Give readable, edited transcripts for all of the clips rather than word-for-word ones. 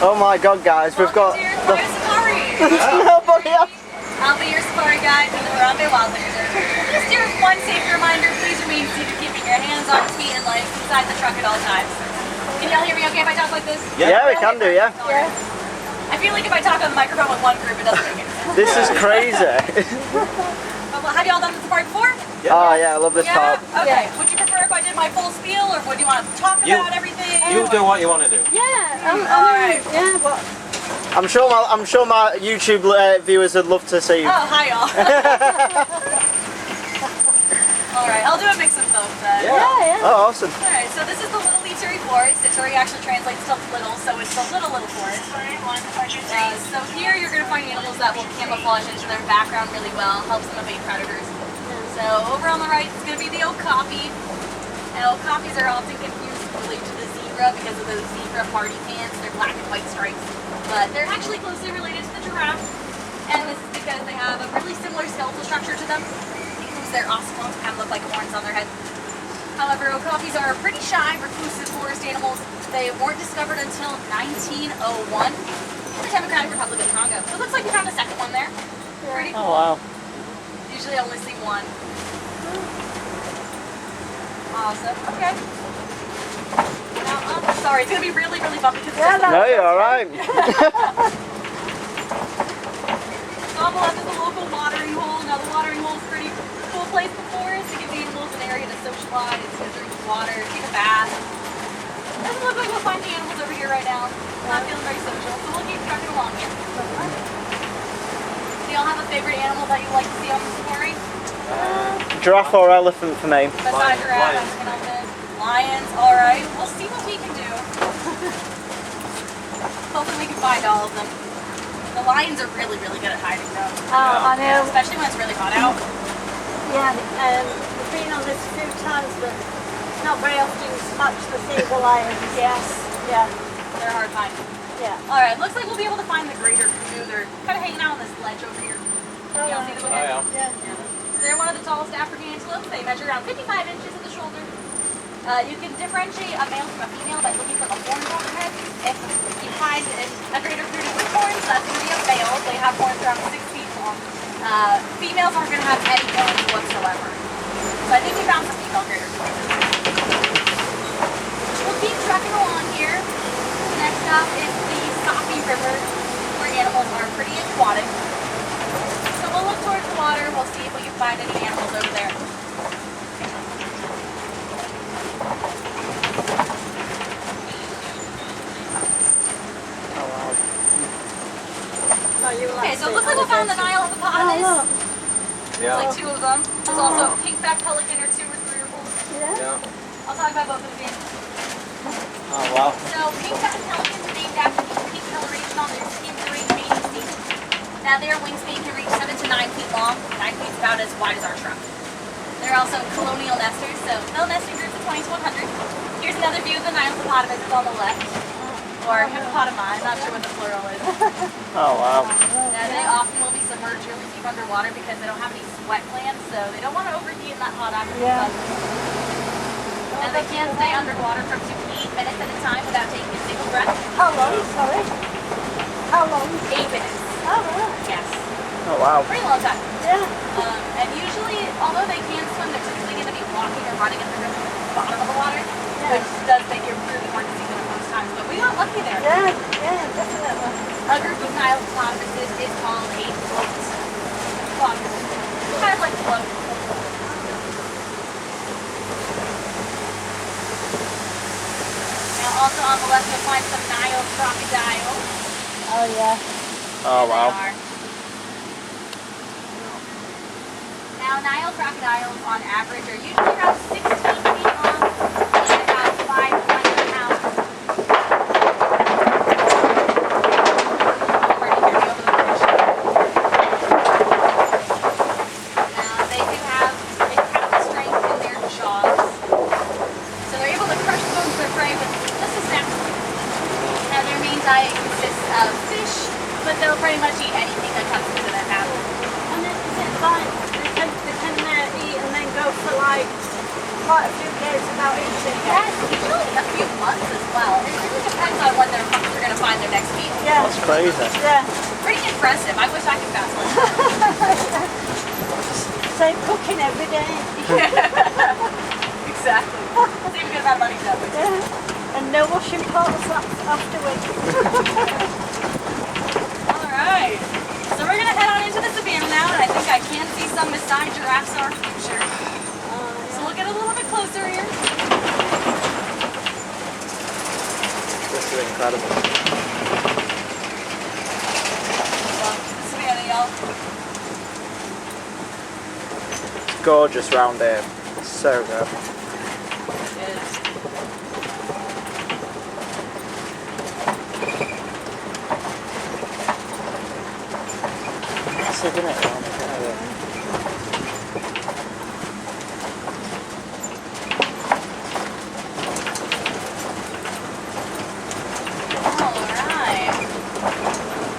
Oh my god, guys, we've got Welcome to your safari. nobody else. I'll be your safari guide for the Harambe Wildlands. Just your one safety reminder, please remain seated, keeping your hands on feet and legs inside the truck at all times. Can y'all hear me okay if I talk like this? Yeah, we can do, yeah. I feel like if I talk on the microphone with one group, it doesn't make any sense. This is crazy. Have y'all done the safari before? Oh yeah, I love this part. Okay. Would you prefer if I did my full spiel, or would you want to talk about everything? You do what you want to do. Yeah. Alright. Yeah. Well, I'm sure my YouTube viewers would love to see you. Oh, hi y'all. Alright, I'll do a mix of both then. yeah. Oh, awesome. Alright, so this is the Little Ituri Forest. Ituri actually translates to little, so it's the little forest. So here you're going to find animals that will camouflage into their background really well, helps them evade predators. So over on the right is going to be the okapi. And okapis are often confused related to the zebra because of those zebra party pants. They're black and white stripes. But they're actually closely related to the giraffe. And this is because they have a really similar skeletal structure to them. Their ossicles kind of look like horns on their head. However, okapis are pretty shy, reclusive forest animals. They weren't discovered until 1901 in the Democratic Republic of Congo. So it looks like we found a second one there. Pretty cool. Oh wow. Usually I only see one. Awesome. Okay. Now, sorry, it's going to be really, really bumpy because No, you're alright. On the left is the local watering hole. Now the watering hole is pretty cool place for forest. It gives animals an area to socialize, to drink water, take a bath. Doesn't look like we'll find the animals over here right now. Not feeling very social, so we'll keep trucking along here. Do y'all have a favorite animal that you like to see on the safari? Giraffe or elephant for me. Besides giraffe, lions. All right, we'll see what we can do. Hopefully we can find all of them. The lions are really, really good at hiding though. I know. Especially when it's really hot out. Yeah. We've been on this a few times, but it's not very often much to see the lions. Yes. Yeah. They're hard to find. Yeah. Alright, looks like we'll be able to find the greater canoe. They're kind of hanging out on this ledge over here. Y'all see them over here? Yeah. They're one of the tallest African antelopes. They measure around 55 inches at the shoulder. You can differentiate a male from a female by looking for the horns on their head. If you find a greater canoe with horns, that's going to be a male. They have horns around 6 feet long. Females aren't going to have any horns whatsoever. So I think we found some female greater canoes. We'll keep trucking along here. Next up is the Sapi River, where animals are pretty aquatic. So we'll look towards the water, we'll see if we can find any animals over there. Okay, so it looks like we found the Nile hippopotamus. There's like 2 of them. There's also a pink-backed pelican or 2 or 3 or 4. Yeah. I'll talk about both of these animals. Oh wow. So pink-backed pelicans are named after the pink coloration on their skin during mating season. Now their wingspan can reach 7 to 9 feet long. 9 feet is about as wide as our truck. They're also colonial nesters, so they'll nest in groups of 20 to 100. Here's another view of the Nile hippopotamus on the left. Or hippopotami, I'm not sure what the plural is. Oh wow. And they often will be submerged really deep underwater because they don't have any sweat glands, so they don't want to overheat in that hot African sun. And they can stay underwater for 2 to 8 minutes at a time without taking a single breath. How long? Sorry. How long? 8 minutes. Oh, right. Yes. Oh wow. Pretty long time. Yeah. And usually, although they can swim, they're typically going to be walking or running at the bottom of the water, which does make it really hard to see them most times. But we got lucky there. Yeah, definitely. A group of Nile hippopotamuses is called a float. Kind of like float. Now also on the left you'll find some Nile crocodiles. Oh, yeah. Oh wow. Now Nile crocodiles on average are usually around 16 feet long and about 500 pounds. They do have incredible strength in their jaws. So they're able to crush the bones of their prey with just a snap. Now their main diet consists of fish, but they'll pretty much eat anything that comes into their path. And then is it like they can eat and then go for like quite a few days without eating. Yes, usually a few months as well. It really depends on when they're going to find their next meal. Yeah. That's crazy. Yeah. Pretty impressive. I wish I could fast like that. Same cooking every day. Exactly. Same good amount of money that way. Yeah. And no washing pots afterwards. Alright. So we're going to head on into the savannah now, and I think I can see some Maasai giraffes in our future. So we'll get a little bit closer here. This is incredible. Welcome to the savannah, y'all. It's gorgeous round here. It's so good. It is. Massive, isn't it? Alright.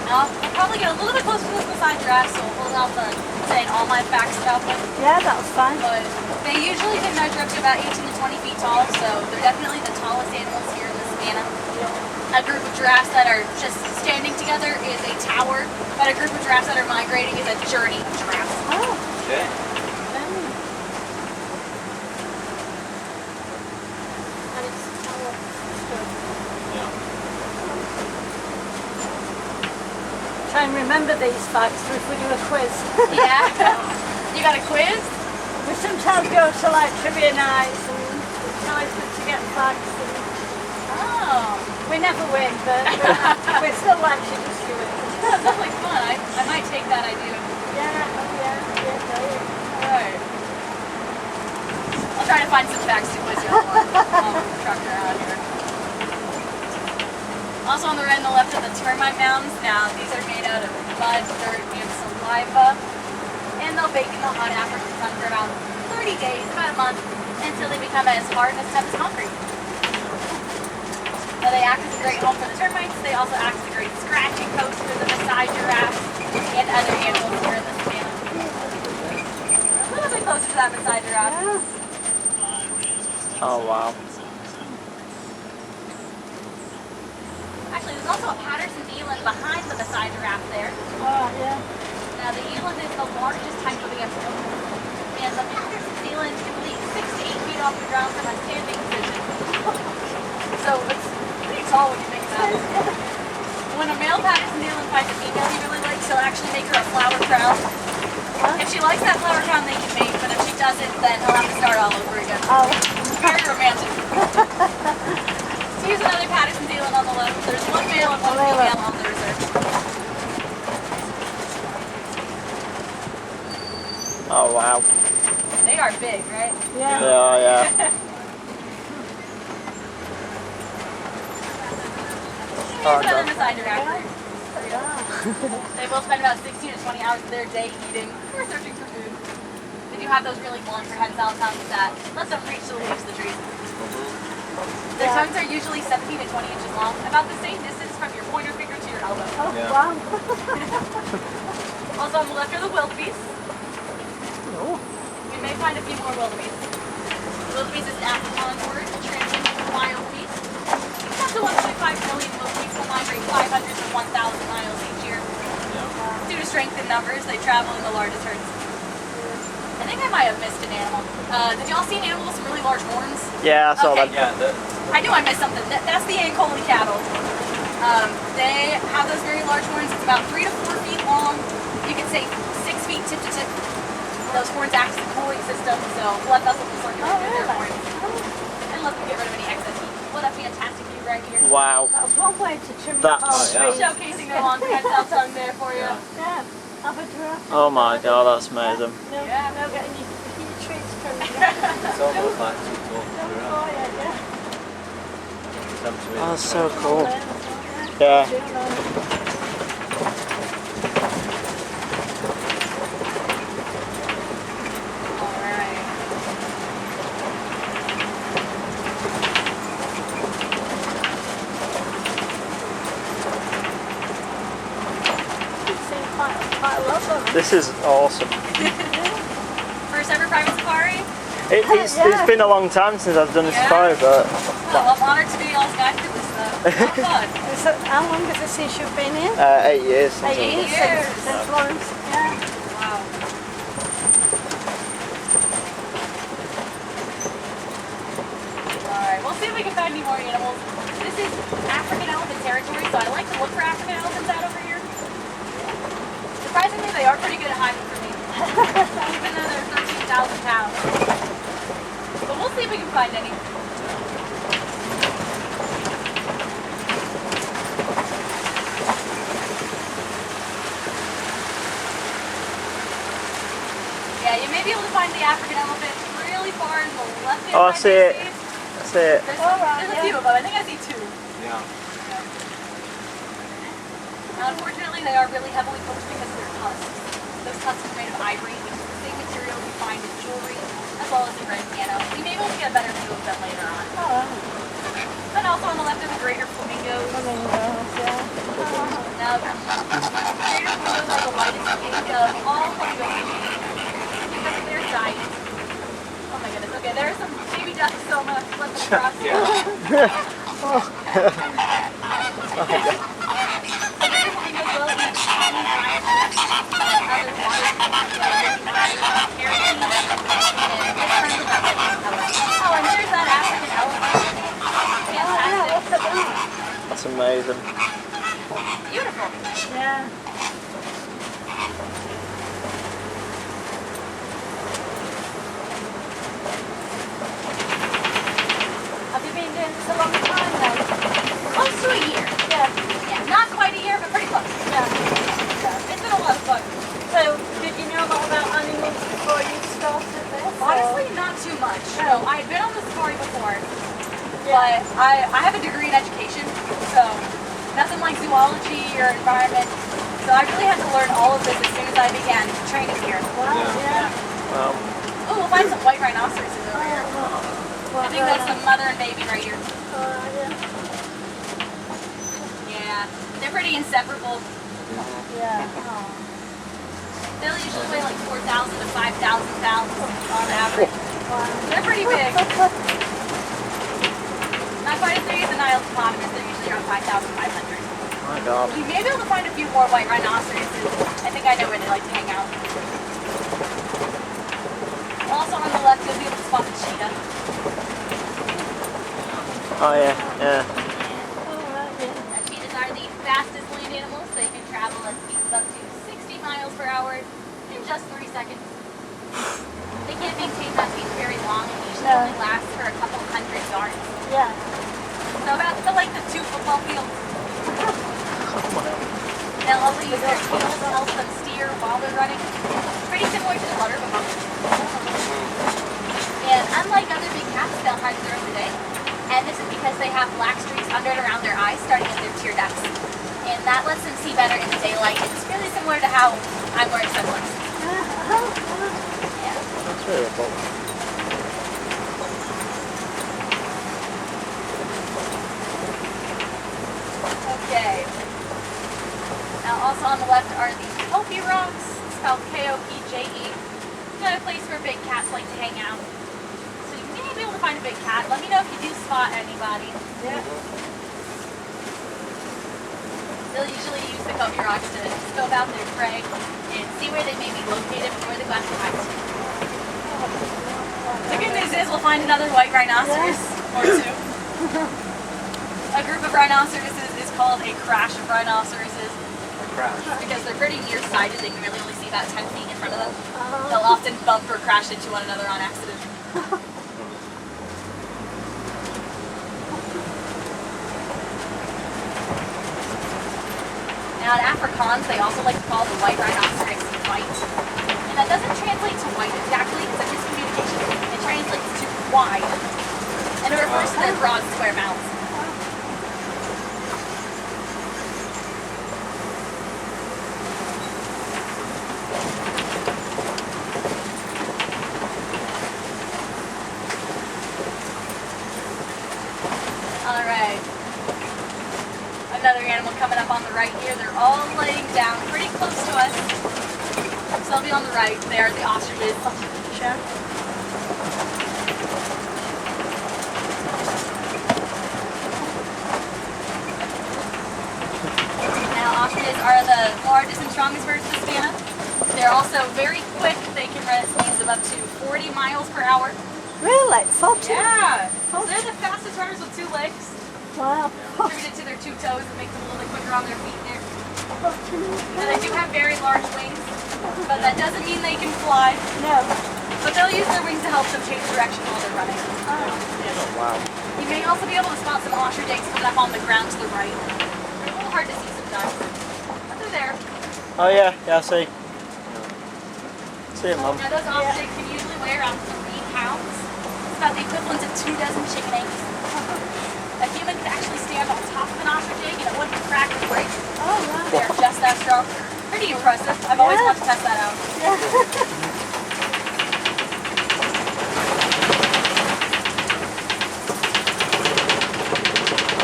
Now, we'll probably get a little bit closer to this Maasai giraffe, so we'll hold off on saying all my facts about them. Yeah, that was fine. But they usually can measure up to about 18 to 20 feet tall, so they're definitely the tallest animals here in the savannah. A group of giraffes that are just standing together is a tower, but a group of giraffes that are migrating is a journey of giraffes. Oh. Okay. And it's try and remember these facts if we do a quiz. Yeah. You got a quiz? We sometimes go to like trivia nights and it's always good to get facts. And Oh. we never win, but we still like to just do it. That sounds like fun. I might take that idea. Yeah, brilliant. Alright. I'll try to find some facts to quiz you on while we're trucking around here. Also on the right and the left are the termite mounds. Now these are made out of mud, dirt, and saliva. And they'll bake in the hot African sun for about 30 days, about a month, until they become as hard and as tough as concrete. Now they act as a great home for the termites. They also act as a great scratching post for the Maasai giraffes and other animals here in the savannah. A little bit closer to that Maasai giraffe. Oh wow. Actually, there's also a Patterson eland behind the Maasai giraffe there. Oh, yeah. Now the eland is the largest type of antelope, and the Patterson eland can leap 6 to 8 feet off the ground from a standing position. So it's pretty tall when you think about it. When a male Patterson eland finds a female he really likes, he'll actually make her a flower crown. If she likes that flower crown, they can mate, but if she doesn't, then he'll have to start all over again. Oh. Very romantic. So here's another Patterson eland on the left. There's one male and one female on the reserve. Oh wow. They are big, right? Yeah. Yeah. Here's another Maasai giraffe. They will spend about 16 to 20 hours of their day eating or searching for food. They do have those really long prehensile tongues that let them reach the leaves of the trees. Their tongues are usually 17 to 20 inches long, about the same distance from your pointer finger to your elbow. Oh, Yeah. wow. Also on the left are the wildebeest. Oh. We may find a few more wildebeest. Wildebeest is an Afrikaans word translated to wild beast. Up to 1.5 million wildebeest will migrate 500 to 1,000 miles each year. Due to strength in numbers, they travel in the largest herds. I think I might have missed an animal. Did y'all see an animal with some really large horns? Yeah, I saw Okay. that. I knew I missed something. That's the Ankole cattle. They have those very large horns. It's about 3 to 4 feet long. You could say 6 feet tip to tip. Those horns act as a cooling system, so blood vessels will circulate through their horns and let them get rid of any excess heat. What a fantastic view right here. Wow. That was one way to trim That's- your palm trees. Showcasing their long prehensile tongue there for you. Yeah. Have a giraffe. Oh my god, that's amazing. No, Yeah. no getting your trees trimmed. It's almost like some talk Oh, giraffe. yeah. Oh, that's so cool. Yeah. Yeah. Alright. You've seen quite a lot of them. This is awesome. First ever private safari. It's been a long time since I've done a safari, but Well, I'm honored to be y'all's guide for this though. Fun. How long is it since you've been here? 8 years. 8 years years. since Florence. Yeah. Wow. Alright, we'll see if we can find any more animals. This is African elephant territory, so I like to look for African elephants out over here. Surprisingly, they are pretty good at hiding from me. Even though they're 13,000 pounds. But we'll see if we can find any. Yeah, you may be able to find the African elephant really far in the left hand Oh, I side. see it. I see it. There's a few of them. I think I see 2. Yeah. Now, unfortunately, they are really heavily coated because of their tusks. Those tusks are made of ivory, which is the same material we find in jewelry, as well as in grand piano. We may be able to get a better view of them later on. Oh, And also on the left are the greater flamingos. Now, greater flamingos are the lightest pink of all flamingo species because of their giant. Oh my goodness. Okay, there are some baby ducks, so I'm going to flip them across. Oh, and there's that African elephant. Fantastic. That's amazing. Beautiful. yeah. Have you been doing this a long time now? Close to a year. Yeah. Yeah, not quite a year, but pretty close. Yeah. It's been a lot of fun. So, did you know a lot about animals before you started this? Honestly, not too much. Oh. No, I had been on the safari before, Yeah. but I have a degree in education, so nothing like zoology or environment. So I really had to learn all of this as soon as I began training here. Wow, yeah. Wow. Oh, we'll find some white rhinoceroses over here. I think that's the mother and baby right here. yeah. Yeah, they're pretty inseparable. Yeah. They'll usually weigh like 4,000 to 5,000 pounds on average. They're pretty big. Not quite as big as the Nile hippopotamus. They're usually around 5,500. My God. We may be able to find a few more white rhinoceroses. I think I know where they like to hang out. Also on the left, you'll be able to spot the cheetah. Oh yeah, yeah. Cheetahs are the fastest land animals. They can travel at speeds up to 60 miles per hour in just 3 seconds. They can't maintain that speed very long and usually No. only lasts for a couple hundred yards. Yeah. So about like the 2 football fields. They'll also use their tails to help them steer while they're running. Pretty similar to the butter of a monkey. And unlike other big cats, they'll hide during the day. And this is because they have black streaks under and around their eyes, starting at their tear ducts. And that lets them see better in the daylight. It's really similar to how I'm wearing sunglasses. Yeah. That's really cool. Okay. Now also on the left are the Kopi rocks, spelled K-O-P-J-E. Another place where big cats like to hang out. So you may be able to find a big cat. Let me know if you do spot anybody. Yeah. They'll usually use the Kopi rocks to scope out their prey and see where they may be located before they go out to hide. The good news is we'll find another white rhinoceros or 2. A group of rhinoceroses is called a crash of rhinoceroses. Crash. Because they're pretty nearsighted, they can really only see about 10 feet in front of them. They'll often bump or crash into one another on accident. Now in Afrikaans, they also like to call the white rhinoceros white. And that doesn't translate to white exactly, it's a miscommunication. It translates to wide. And it refers to their broad square mouths. Alright. Another animal coming up on the right here. They're all laying down pretty close to us. So they'll be on the right. They are the ostriches. are the largest and strongest birds of the savanna. They're also very quick. They can run at speeds of up to 40 miles per hour. Really? 40? Yeah. So they're the fastest runners with 2 legs. Wow. Attributed to their 2 toes that makes them a little bit quicker on their feet there. And they do have very large wings, but that doesn't mean they can fly. No. But they'll use their wings to help them change direction while they're running. Wow. You may also be able to spot some ostrich eggs coming up on the ground to the right. They're a little hard to see sometimes, but they're there. Oh yeah, yeah, I see. See you, Mum. Now those ostrich eggs can usually weigh around 3 pounds. It's about the equivalent of 2 dozen chicken eggs. A human could actually stand on top of an ostrich egg and it wouldn't crack or break. Oh, wow. They're just that strong. Pretty impressive. I've always wanted to test that out.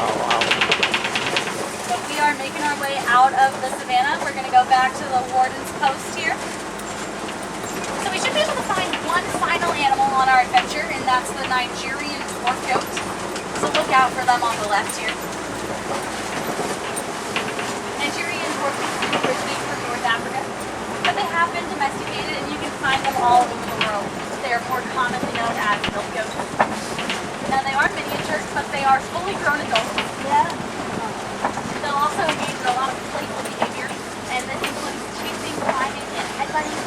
Oh wow. So we are making our way out of the savannah. We're going to go back to the warden's post here. So we should be able to find one final animal on our adventure, and that's the Nigerian dwarf goat. So look out for them on the left here. Nigerian dwarf goats originate from North Africa, but they have been domesticated, and you can find them all over the world. They are more commonly known as milk goats. Now they are miniature, but they are fully grown adults. Yeah. They'll also engage in a lot of playful behavior, and this includes chasing, climbing, and headbutting,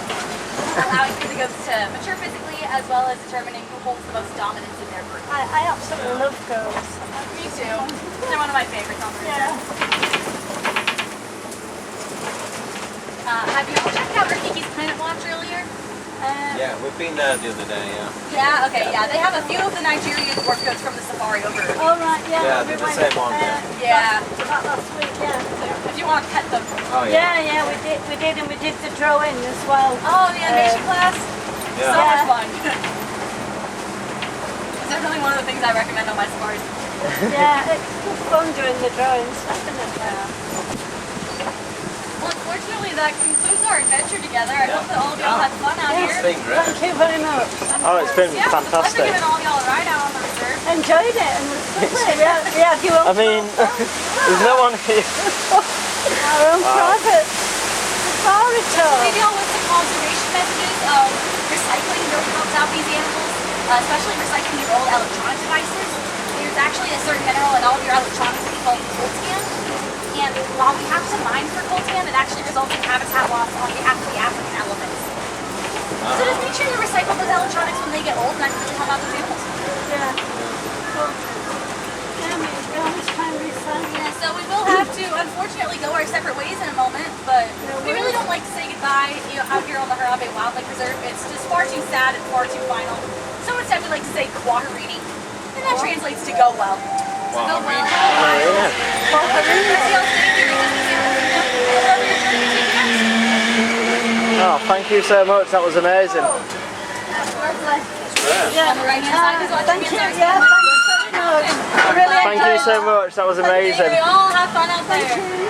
allowing for the goats to mature physically as well as determining who holds the most dominance in their group. I absolutely love goats. Me too. They're one of my favorites on the reserve. Have you all checked out Rikiki's Planet Watch earlier? Yeah, we've been there the other day, yeah. Yeah, okay, yeah. They have a few of the Nigerian dwarf goats from the safari over. Oh, right, yeah. Yeah, we they're the went, same one, Yeah. About last week, yeah. If you want to pet them. Oh, yeah. Yeah, we did, and we did the drawing as well. Oh, the animation class? So Yeah. much fun. It's definitely one of the things I recommend on my safaris. Yeah, it's good fun doing the drawings, definitely. Well, unfortunately, that concludes our adventure together. I hope that all of y'all had fun out It's here. been great. Thank you very much. Oh, it's been Yeah, it was a pleasure fantastic. giving all y'all a ride out on the reserve. Enjoyed it, and it was lovely. We had your own, I mean, there's no one here. our own private safari tour. We deal with some conservation messages of recycling really helps out these animals, especially recycling your old electronic devices. There's actually a certain mineral in all of your electronics called coltan. And while we have to mine for coltan, it actually results in habitat loss on behalf of the African elephants. So just make sure you recycle those electronics when they get old and actually help out those animals. Yeah. Well, yeah, we always try and recycle. Yeah, so we will have to unfortunately go our separate ways in a moment, but we really don't like to say goodbye out here on the Harambe Wildlife Reserve. It's just far too sad and far too final. So instead we like to say kwaherini, and that translates to go well. So go well. Oh, thank you so much. That was amazing. On the right hand side is what Thank you, the yeah, thank you very much. I really Thank you so much. That was amazing. We all have fun out there.